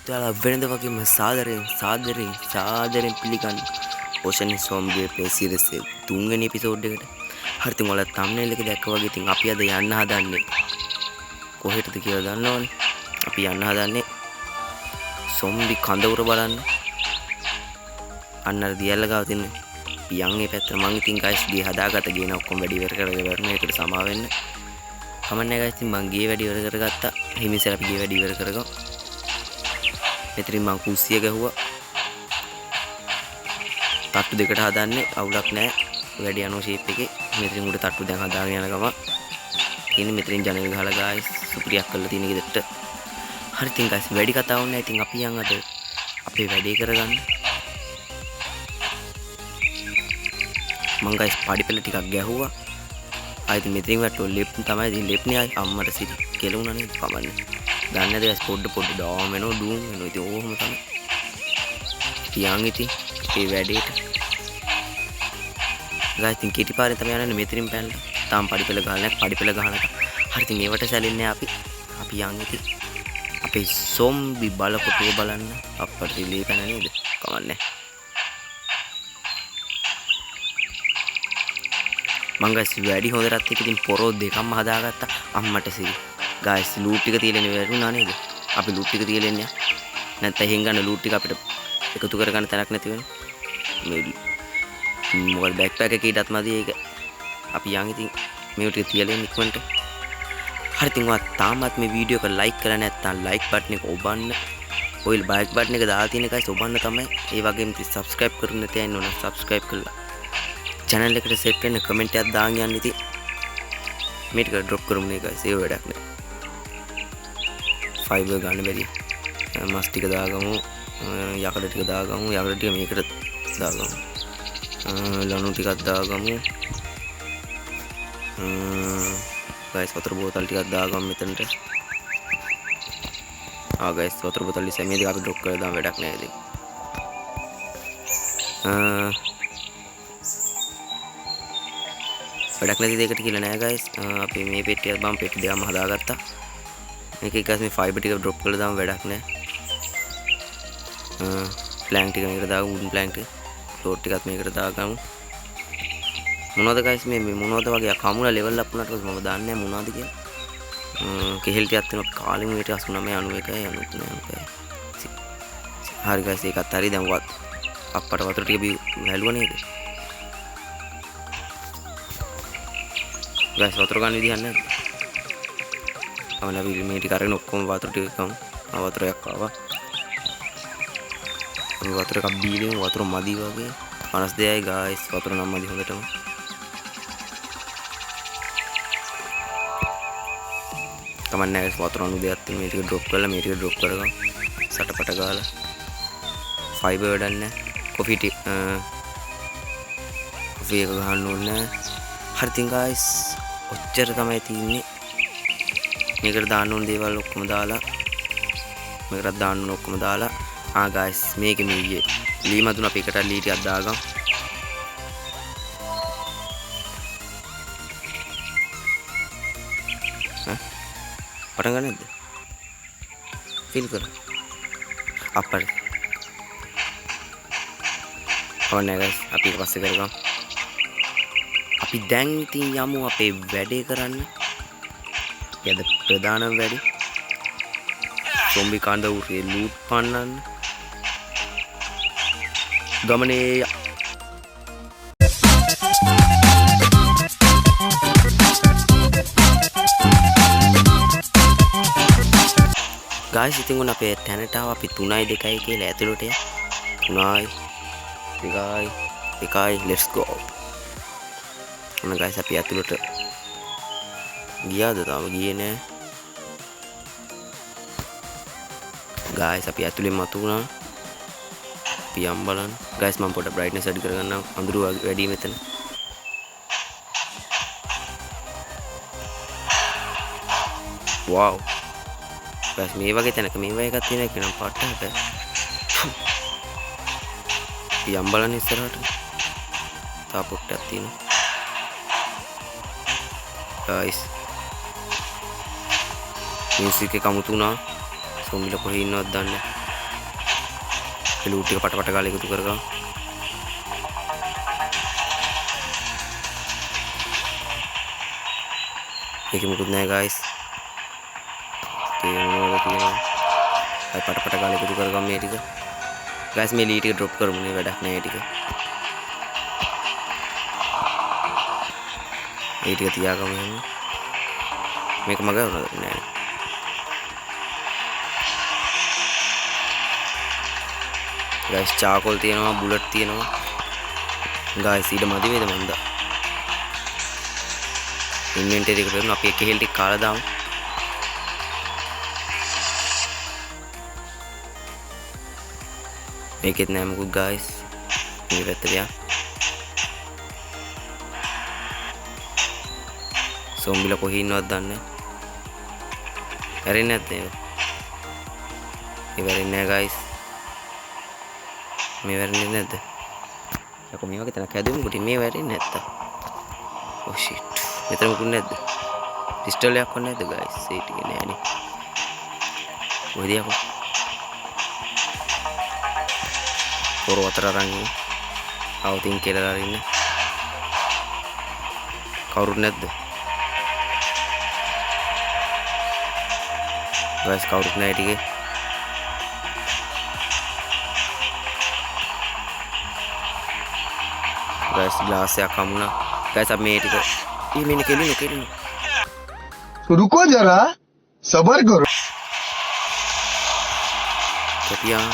ඒත් ඔයාලා වෙනද වගේම සාදරයෙන් පිළිගන්න Ocean Zombie play series එකේ තුන්වෙනි එපිසෝඩ් එකට. හරි ඉතින් ඔයාලා thumbnail එකේ දැක්ක වගේ ඉතින් අපි අද යන්න හදන්නේ කොහෙටද කියලා දන්නවනේ. අපි යන්න හදන්නේ zombie කඳවුර බලන්න. අන්න අර දියල්ල ගාව තියෙන පියන් ඒ පැත්තට මං ඉතින් guys ගේ හදාගත්ත ගේන ඔක්කොම වැඩි ඉවර කරගෙන වරන ඒකට සමා වෙන්න. කමන්නේ guys ඉතින් මං ගේ වැඩි ඉවර කරගත්තා. හිමිසර අපි ගේ වැඩි ඉවර කරගමු. මෙතනින් මං කුස්සිය ගැහුවා. තට්ටු දෙකට හදන්නේ අවුලක් නැහැ. වැඩි යනවා ෂේප් එකේ. මෙතනින් උඩ තට්ටු දැන් හදාගෙන යන ගම. ඉතින් මෙතනින් ජනෙල් ගහලා guys සුපිරියක් කරලා තියෙන ගෙදරට. හරි ඉතින් guys වැඩි කතාවක් නැහැ. ඉතින් අපි යන් අද අපේ වැඩේ කරගන්න. මං guys පඩිපෙළ ටිකක් ගැහුවා. ආයෙත් මෙතනින් වැටුවා ලෙෆ්ට් තමයි. ඉතින් ලෙෆ්ට් නේ ආයි අම්මට සිට කෙලුණා නේද කමන්නේ. දන්නේ නැද guys පොඩ ඩාම් වෙනවා ඩූම් වෙනවා. ඉතින් ඕවම තමයි. පියන් ඉතින් ඒ වැඩේට guys ඉතින් කිටි පාරේ තමයි යන්නේ මෙතනින් පැනලා. තාම පඩිපෙළ ගහලා නැහැ. පඩිපෙළ ගහනක. හරි ඉතින් ඒවට සැලෙන්නේ අපි යන් ඉතින් අපේ zombie බලකොටුව බලන්න. අප්පට ඉලී පැන නේද? කමන්නේ. මං guys වැඩි හොඳටත් එක ඉතින් පොරෝ දෙකක්ම හදාගත්තා අම්මට සිරි. guys ලූට් ටික තියලා වැරුණා නේද? අපි ලූට් ටික තියලා ඉන්නේ. නැත්නම් එහෙන් ගන්න ලූට් ටික අපිට එකතු කරගන්න තැනක් නැති වෙනවා. මේ මොකද බෑක්පැක් එකේ ඊටත් මදි ඒක. අපි යන් ඉතින් මේ ටික තියලා ඉන්න ඉක්මනට. හරි ඉතින් ඔයා තාමත් මේ වීඩියෝ එක ලයික් කරලා නැත්නම් ලයික් බටන් එක ඔබන්න. ඔය බයික් බටන් එක දාලා තියෙන guys ඔබන්න තමයි. ඒ වගේම ඉතින් subscribe කරන්න තියන්න ඕන. subscribe කරලා channel එකට set වෙන්න comment එකක් දාන්න යන්න ඉතින් මේ ටික drop කරමු නේ guys. ඒ වැඩක් නෑ. fiber ගන්න බැරි. මස් ටික දාගමු. යකඩ ටික දාගමු. යකඩ ටික මේකට දාගමු. ලණු ටිකක් දාගමු. guys වතුර බෝතල් ටිකක් දාගමු මෙතනට. guys වතුර බෝතල් ඉස්සෙ මේ දෙක අපි drop කරලා දාන්න වැඩක් නෑ ඉතින්. වැඩක් නැති දෙයකට කියලා නෑ guys. අපි මේ පෙට්ටියක් බම් පෙට්ටි දෙකම හදාගත්තා. මේකේ guys මේ ෆයිබර් ටික drop කරලා දාන්න වැඩක් නෑ. ප්ලෑන්ක් ටික මේකට දාගමු. වුඩන් ප්ලෑන්ක් ටික. ෆ්ලෝර් ටිකත් මේකට දාගමු. මොනවද guys මේ මොනවද වගේ කමුණ ලෙවල් අප් වුණාට මම දන්නේ නෑ මොනවද කියලා. කෙහෙල් ටිකක් තියෙනවා කාලෙම මේට 89 91යි 93. හරි guys ඒකත් හරි දැන් අප්පට වතුර ටික වැළුවා නේද? guys වතුර ගන්න විදිහක් නැහැ. අවන අපි මේ ටික අරගෙන ඔක්කොම වතුර ටික ගමු. වතුරයක් ආවා. මේ වතුර එකක් බීලෙමු. වතුර මදි වගේ. 52යි guys වතුර නම් මදි හොඳටම. කමන්නේ guys වතුර අනු දෙයක් තියෙන මේ ටික drop කරලා මේ ටික drop කරගමු. සටපට ගාලා. fiber වැඩක් නැහැ. කොෆි එක ගහන්න ඕනේ. හරි ඉතින් guys ඔච්චර තමයි තියෙන්නේ. මේකට දාන්න ඕන දේවල් ඔක්කොම දාලා මේකට දාන්න ඕන ඔක්කොම දාලා guys මේකෙ මේ ලී මදුන අපි එකට ලී ටිකක් දාගමු. පටන් ගන්න නැද්ද? ෆීල් කර අප්පට. ඕනේ guys අපි ඊට පස්සේ කරගමු. අපි දැන් ඉතින් යමු අපේ වැඩේ කරන්න. යද ප්‍රධානම වැඩේ zombie කඳවුරේ ලූට් පන්නන්න. ගමනේ guys ඉතින් උන් අපේ තැනට ආව. අපි 3යි 2යි කියලා ඇතුළට ය. 3යි 2යි 1යි let's go. ඔන්න guys අපි ඇතුළට ගියාද? තාම ගියේ නෑ. guys අපි ඇතුළේ මතු වුණා. පියම් බලන්න. guys මම පොඩ brightness අඩු කරගන්නම්. අඳුර වැඩි මෙතන. wow. guys මේ වගේ තැනක මේ වගේ එකක් තියෙනවා කියනම් පාටට. පියම් බලන්න ඉස්සරහට. තා පොට්ටක් තියෙනවා. guys music එක කමුතුනා. zombie ලා කොහේ ඉන්නවද දන්නේ ලූට් ටික පටපට ගාලා එකතු කරගමු. මේක මුකුත් නෑ guys. තියෙනවා. අය පටපට ගාලා එකතු කරගමු මේ ටික. guys මේ ලී ටික drop කරමු නේ වැඩක් නෑ ටික. ඒ ටික තියාගමු එහෙනම්. මේක මග වුණාද නෑ. guys charcoal තියෙනවා bullet තියෙනවා. guys ඊට මදි වේද මන්ද? inventory එකට කරමු අපි එක හේල් ටික කාලා දාමු. මේකෙත් නෑ මොකුත් guys. මේ පැත්තට යන්න. සොම්බිලා කොහේ ඉන්නවද දන්නේ නැහැ. හැරෙන්නේ නැත්නම් ඒක. ඒ වැරෙන්නේ නැහැ guys. මේ වැරෙන්නේ නැද්ද? යකෝ මේ වගේ තැනක් හැදුවම කොට මේ වැරෙන්නේ නැත්තා. Oh shit. මෙතන මොකුත් නැද්ද? පිස්ටල් එකක් වුණ නැද්ද guys? ඒ ටික නෑනේ. කොහෙද යකෝ? පොර වතර අරන් ඉන්නේ. අවුතින් කියලා අරින්න. කවුරුත් නැද්ද? guys කවුරුත් නැහැ ටිකේ. guys glass එකක් හමුණා. guys අපි මේ ටික ඊමෙන් කෙලින. रुको जरा सबर करो. කැපියා.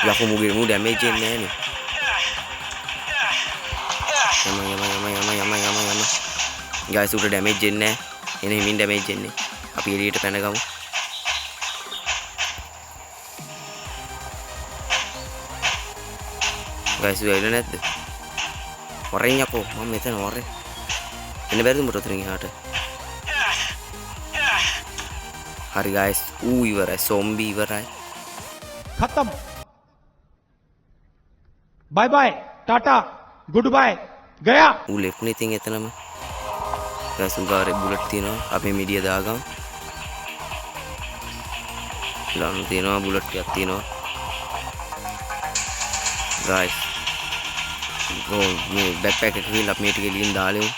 යකෝ මු ඩැමේජ් එන්නේ නැහැ නේ. යම guys උට ඩැමේජ් එන්නේ නැහැ. එනේ හිමින් ඩැමේජ් එන්නේ. අපි එළියට පැන ගමු. guys වෙයිල නැද්ද? වරෙන් යකෝ මම මෙතන වරේ. එන්න බැරිද උඹට උතරින් එහාට? හරි guys ඌ ඉවරයි zombie ඉවරයි. खत्म bye bye tata goodbye गया ඌ left නේ ඉතින් එතනම. guys උගාරේ බුලට් තියෙනවා. අපි මීඩියා දාගමු. ලනු තියෙනවා බුලට් ටිකක් තියෙනවා. guys මේ බෑක්පැක් එක ගිහින් අපි මේ ටික එළියෙන් දාලෙමු.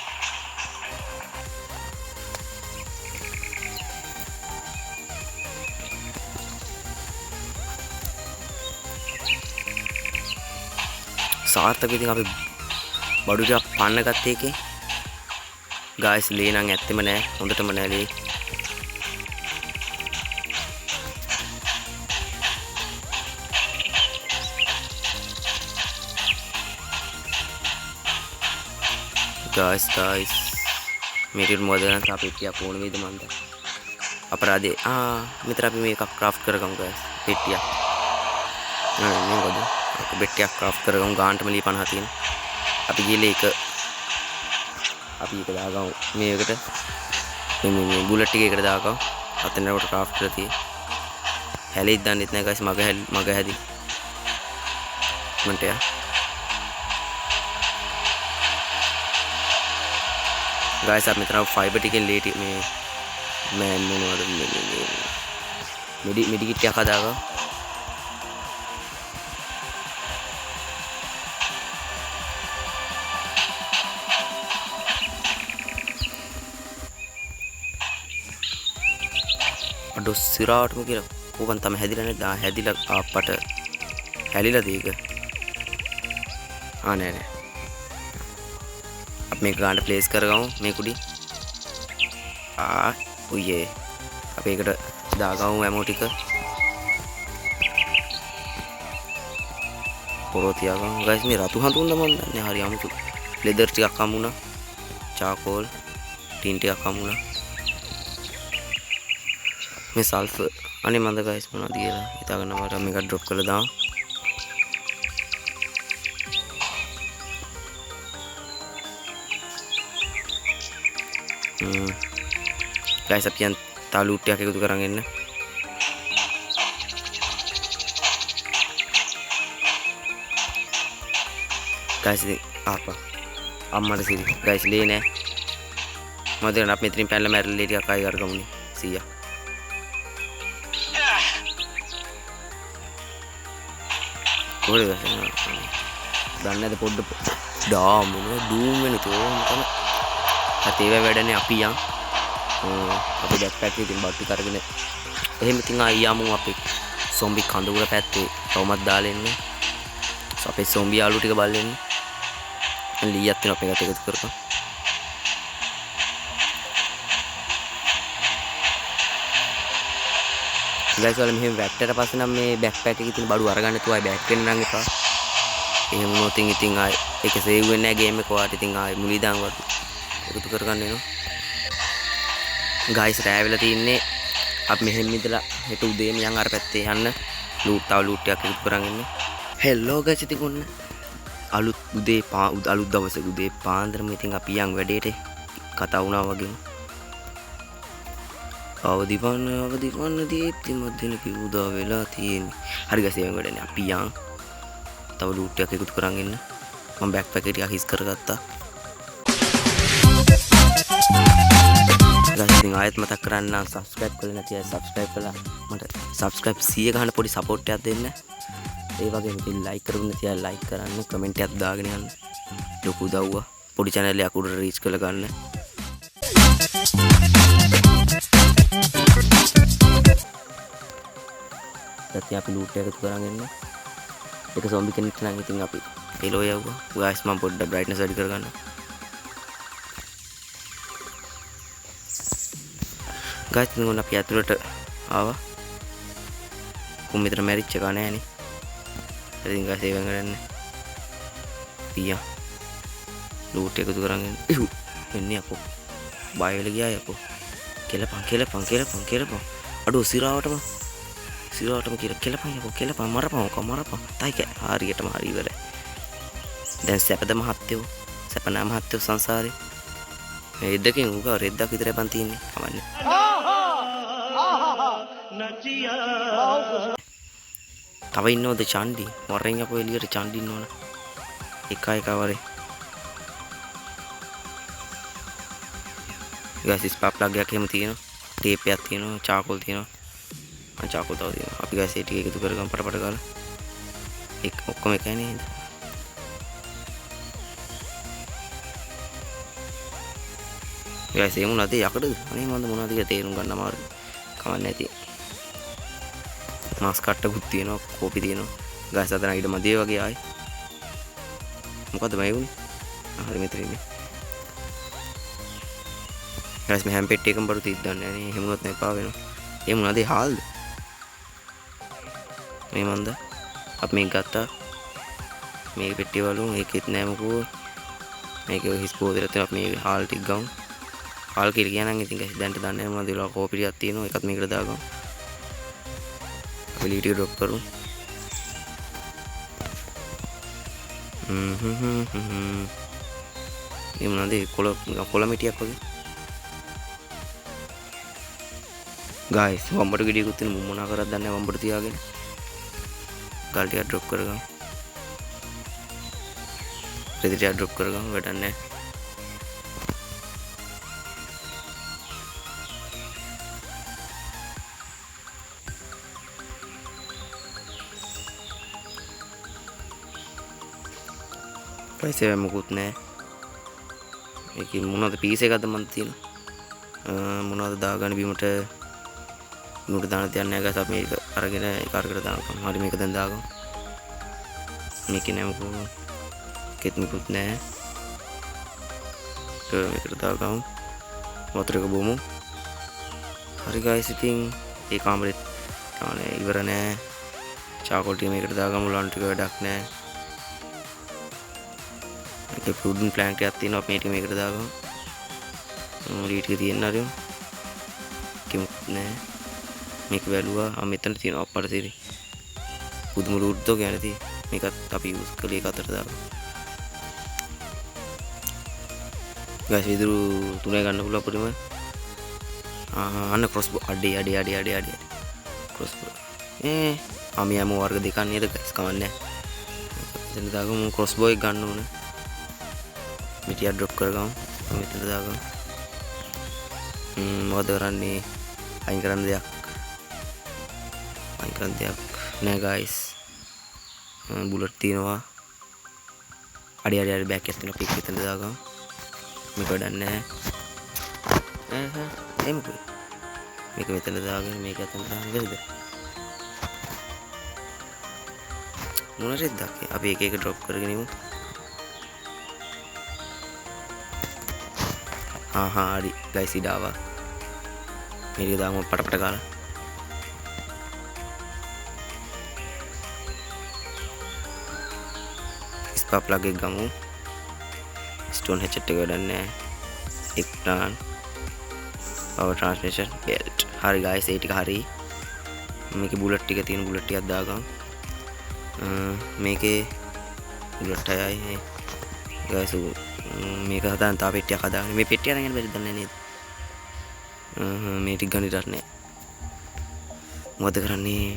සාර්ථක ඉතින් අපි බඩු ටික පන්න ගත්ත එකේ guys ලේ නම් ඇත්තෙම නෑ. හොඳටම නෑ ලේ. guys මේකට මොකද ගන්න අපි පිටියක් ඕන වේද මන්ද? අපරාධේ. මෙතන අපි මේක ක්‍රාෆ්ට් කරගමු guys. පිටියක්. නෑ මොකද? අපි පිටියක් ක්‍රාෆ්ට් කරගමු. ගානටම ලී 50 තියෙන. අපි ගිහලා ඒක දාගමු මේකට. මේ බුලට් ටික එකට දාගමු. අතනකට ක්‍රාෆ්ට් කරලා තියෙයි. හැලෙයිද දන්නෙත් නෑ guys. මග හැදි. මන්ට යා. guys අපි මෙතන ෆයිබර් ටිකෙන් ලේටි මේ මොනවද මෙඩි කිට් එකක් හදාගමු. අඩෝ සිරාටම කියලා කෝකන් තමයි හැදිලා නැද්ද? හැදිලා ආප්පට හැලිලාද ඒක? නෑ අපි මේක ගන්න ප්ලේස් කරගමු මේ කුඩි. උයේ අපි ඒකට දාගමු ඇමෝ ටික. පොරෝ තියාගමු guys. මේ රතු හඳුන්ද මන් දන්නේ. හරි අමුතු ලෙදර් ටිකක් හම්බුණා. charcoal ටින් ටිකක් හම්බුණා. මේ සල්ෆර් අනේ මන්ද guys මොනවද කියලා හිතාගන්න මට මේක ඩ්‍රොප් කරලා දාමු. guys අපි යන් තා ලූට් ටිකක් එකතු කරන් එන්න. guys ඉතින් අම්මට සිරි guys ලේ නෑ. මොකද අපි මෙතනින් පැනලා මැරලා ලේ ටිකක් ආයි කරගමුනේ 100. කොහෙද ගහන්නේ? දන්නේ නැද පොඩ්ඩ ඩාමුන ඩූම් වෙන තෝම අතේව වැඩනේ අපි යන් අපි බෑක්පැක් එකකින් බට්ටි කරගෙන එහෙම ඉතින් ආයි යමු අපි සොම්බි කඳුර පැත්තේ තවමත් දාලා ඉන්නේ අපේ සොම්බි යාළු ටික බලලා ඉන්නේ ලීයක් තියෙන අපේ ගත එකතු කරපන් ගයිස් වල මෙහෙම වැක්ටට පස්සේ නම් මේ බෑක්පැක් එකේ තියෙන බඩු අරගන්න තුවයි බෑක් වෙන්න නම් එපා එහෙම වුණොත් ඉතින් ආයි ඒක සේව් වෙන්නේ නැහැ ගේම් එක වාට ඉතින් ආයි මුලී දාන් වට එකතු කරගන්න එනවා ගයිස් රෑ වෙලා තින්නේ අපි මෙහෙම ඉඳලා හෙට උදේම යන් අර පැත්තේ යන්න ලූට් ටිකක් එකතු කරන් ඉන්නේ හෙලෝ ගයිස් ඉතින් ඔන්න අලුත් උදේ අලුත් දවසේ උදේ පාන්දරම ඉතින් අපි යන් වැඩේට කතා වුණා වගේ අවදි වන්න දීප්ති මැදින කිව්දා වෙලා තියෙන්නේ හරි ගයිස් ඒ වැඩනේ අපි යන් තව ලූට් එකක් එකතු කරන් ඉන්න මම බෑක්පැක් එක ටිකක් හිස් කරගත්තා ඉතින් ආයෙත් මතක් කරන්න සබ්ස්ක්‍රයිබ් කරලා නැති අය සබ්ස්ක්‍රයිබ් කරලා මට සබ්ස්ක්‍රයිබ් 100 ගන්න පොඩි සපෝට් එකක් දෙන්න ඒ වගේම ඉතින් ලයික් කරුනේ නැති අය ලයික් කරන්න කමෙන්ට් එකක් දාගෙන යන්න ලොකු උදව්වක් පොඩි channel එකක් උඩට රීච් කරලා ගන්න දැන් අපි ලූට් එකක් කරන් ඉන්න ඒක සොම්බි කෙනෙක් නම් ඉතින් අපි එලෝ යවුවා ගයිස් මම පොඩ්ඩක් බ්‍රයිට්නස් වැඩි කරගන්න ගයිස් නුන අපි ඇතුළට ආවා කොම් මෙතන මැරිච් එක නෑනේ ඉතින් ගයිස් ඒ වෙනගන්න තියා ලූට් එකතු කරන් එන්නේ අපෝ බය වෙලා ගියා යකෝ කෙලපන් අඩෝ සිරාවටම කෙලපන් යකෝ කෙලපන් මරපන් තයි හරියටම හරි ඉවරයි දැන් සැපද මහත්තයෝ සැපනා මහත්තයෝ සංසාරේ මේ රෙද්දකින් උගා රෙද්දක් විතරයි පන් තියන්නේ කමන්නේ තව ඉන්නවද චන්ඩි වරෙන් අපෝ එළියට චන්ඩි ඉන්නවන එක වරේ ගයිස් ස්පාක් ප්ලග් එකක් එහෙම තියෙනවා ටේප් එකක් තියෙනවා චාකෝල් තියෙනවා චාකෝල් තව තියෙනවා අපි ගයිස් ඒ ටික එකතු කරගමු පටපට ගාලා එක ඔක්කොම එකයි නේද ගයිස් ඒ මොනවද යකඩද අනේ මන්ද මොනවද කියලා තේරුම් ගන්න අමාරුයි කවන්න නැති මාස් කට්ටකුත් තියෙනවා කෝපි තියෙනවා ගයිස් අතන ඊට මදියේ වගේ ආයි මොකද මේ වුනේ හරි මෙතන ඉන්නේ ගයිස් මේ හැම් පෙට්ටි එකම බරු තියද්දන්නේ නේ එහෙම වුණත් නැපා වෙනවා ඒ මොනවද හාල්ද මේ මන්ද අපි මේක ගත්තා මේ පෙට්ටිය වලු මේකෙත් නෑ මොකෝ මේක හිස් පොදේට තියෙන අපි මේ හාල් ටික ගමු හාල් කියලා කියනනම් ඉතින් ගයිස් දැන්ට දන්නේ නැහැ මොනවද ඒලා කෝපි ටිකක් තියෙනවා එකත් මේකට දාගමු අපි ලීටිය ඩ්‍රොප් කරමු මේ මොනවද කොළ මිටියක් වගේ ගයිස් වම්බට ගෙඩියකුත් තියෙන මොන මොනා කරත් දන්නේ නැහැ වම්බට තියාගෙන ගල් ටික ඩ්‍රොප් කරගමු රෙදි ටික ඩ්‍රොප් කරගමු වැඩක් නැහැ පයිසේ මොකුත් නැහැ මේකේ මොනවද පීස් එකක්ද මන් තියෙනවා මොනවද දාගන්න බීමට නුට දාන දෙයක් නැහැ ගාස් අපි මේක අරගෙන ඒක අරකට දාගමු හරි මේක දැන් දාගමු මේකේ නෑ මොකෝ කෙත් මොකුත් නැහැ මේකට දාගමු වතුර එක බොමු හරි ගායිස් ඉතින් ඒ කාමරෙත් තානේ ඉවර නෑ චාකෝල් ටික මේකට දාගමු ලොන් ටික වැඩක් නෑ ඒක ෆුඩන් ප්ලෑන්ට් එකක් තියෙනවා අපි මේ ටික මේකට දාගමු ලීට් එක තියෙන හරියම කිමුත් නෑ මේක වැළුවා මෙතන තියෙනවා අප්පට තියෙන්නේ පුදුම ලූට් දෝ කියන්නේ තියෙන්නේ මේකත් අපි යූස් කළේ එක අතට දාගමු ගයිස් විදුරු තුනේ ගන්න පුළුවන් අපිටම අන්න ක්‍රොස්බෝ අඩේ ක්‍රොස්බෝ අපි යමු වර්ග දෙකක් නේද ගයිස් කවන්නේ එතන දාගමු ක්‍රොස්බෝ එක ගන්න ඕනේ මිටිය ඩ්‍රොප් කරගමු මෙතන දාගමු මොකද කරන්නේ අයින් කරන්න දෙයක් නෑ ගයිස් බුලට් තියෙනවා. අඩි බෑක් එකක් තියෙනවා. පික් එතන දාගමු. මේක වැඩක් නැහැ. එමුකෝ. මේක මෙතන දාගෙන මේක අතන දාන්න බැරිද? මොන රෙද්දක්? අපි එක එක ඩ්‍රොප් කරගෙන ඉමු. හරි ගයිස් ඉඩ ආවා. මේක දාමු පටපට ගාලා. ස්පා ප්ලග් එක ගමු. ස්ටෝන් හැචට් එක වැඩක් නැහැ. එක්ටාන් power transmission belt. හරි guys ඒ ටික හරි. මේකේ බුලට් ටික තියෙන බුලට් ටිකක් දාගමු. මේකේ බුලට් 6යි guys. මේක හදාන්න තා පෙට්ටියක් හදාගෙන මේ පෙට්ටිය අරගෙන බැරිද දන්නේ නේද? මේ ටික ගන්න ඉඩක් නැහැ. මොකද කරන්නේ?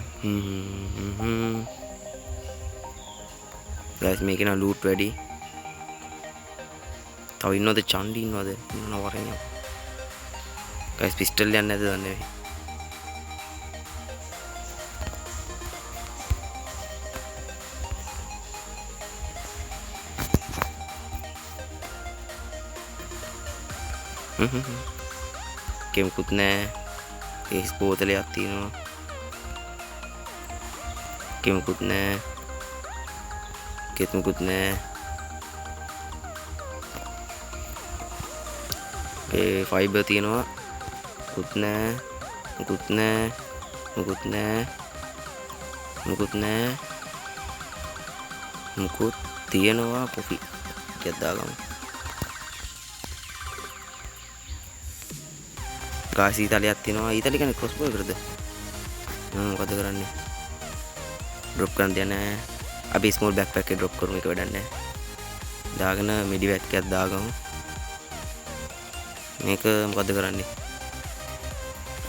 guys මේකේ නම් ලූට් වැඩි. තව ඉන්නවද චන්ඩි ඉන්නවද? මොනවා වරෙන්නේ? guys පිස්ටල් යන්නේ නැද්ද දන්නේ නැහැ. කෙමුකුත් නැහැ. ඒස් බෝතලයක් තියෙනවා. කෙමුකුත් නැහැ. කෙමුකුත් නැහැ. ඒ ෆයිබර් තියෙනවා. මුකුත් නැහැ. මුකුත් නැහැ. මුකුත් නැහැ. මුකුත් නැහැ. මුකුත් තියෙනවා. කොෆි ටිකක් දාගමු. ගාස් ඊතලියක් තියෙනවා. ඊතලිය කියන්නේ ක්‍රොස් බෝ එකද? මොකද කරන්නේ? ඩ්‍රොප් කරන්න දෙයක් නැහැ. අපි ස්මෝල් බෑක්පැක් එක ඩ්‍රොප් කරමු. ඒක වැඩක් නැහැ. දාගෙන මිඩි බෑග් එකක් දාගමු. මේක මොකද කරන්නේ?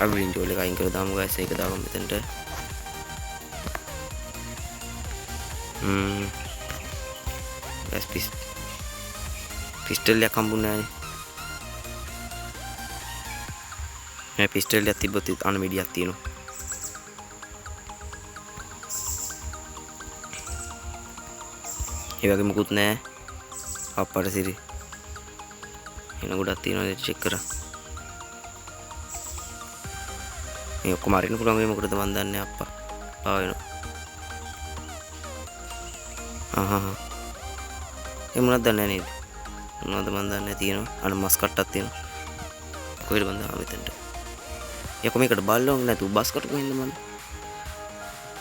අපි වින්ඩෝල් එක අයින් කරලා දාමු guys. ඒක දාගමු මෙතනට. guys පිස්ටල් එකක් හම්බුනේ නැහැ නේ. මේ පිස්ටල් එකක් තිබ්බොත් අන මිඩියක් තියෙනවා. ඒ වගේ මුකුත් නැහැ. අප්පට සිරි. එන ගොඩක් තියෙනවා චෙක් කරා. මේ ඔක්කොම අරින්න පුළුවන් වෙයි මොකටද මන් දන්නේ අප්පා. වෙනවා. ඒ මොනවද දන්නේ නේද? මොනවද මන් දන්නේ තියෙනවා. අන මස් කට්ටක් තියෙනවා. කොහෙද මන් දාම මෙතනට. යකෝ මේකට බල්ලෝන් නැතු බස් කට කොහෙන්ද මන්?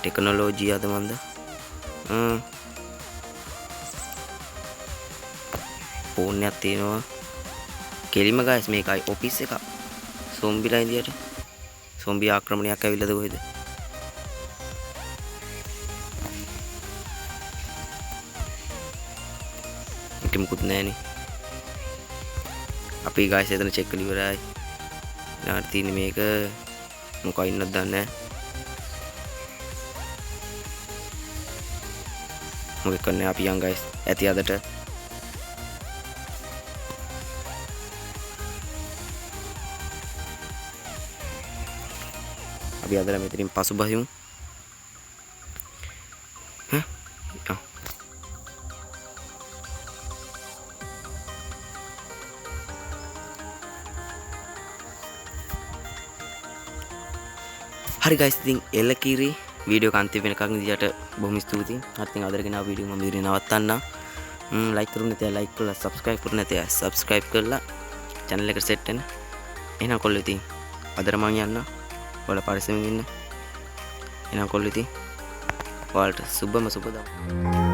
ටෙක්නොලොජි ආද මන්ද? ෆෝන් එකක් තියෙනවා. කෙලිම guys මේකයි ඔෆිස් එක. සොම්බිලා ඉදියට. සොම්බි ආක්‍රමණයක් ඇවිල්ලාද කොහෙද? මේක මුකුත් නැහනේ. අපි guys එතන චෙක් කරලා ඉවරයි. නාට තියෙන්නේ මේක මොකක් ඉන්නද දන්නේ නැහැ. මොකක් කරන්නේ අපි යන් guys. ඇති අදට. අපි අදලා මෙතනින් පසුබහිමු. හරි guys ඉතින් එලකිරි වීඩියෝ එක අන්තිම වෙනකන් ඉදියට බොහොම ස්තුතියි. හරි ඉතින් අදගෙන ආ වීඩියෝ මම ඉදිරිය නවත්තන්නම්. ලයික් කරුනේ නැතේ ලයික් කරලා subscribe කරුනේ නැතේ subscribe කරලා channel එකට set වෙන්න. එහෙනම් කොල්ලෝ ඉතින් අදට මම යන්න. ඔයාලා පරිස්සමින් ඉන්න. එහෙනම් කොල්ලෝ ඉතින් ඔයාලට සුබම සුබ දවසක්.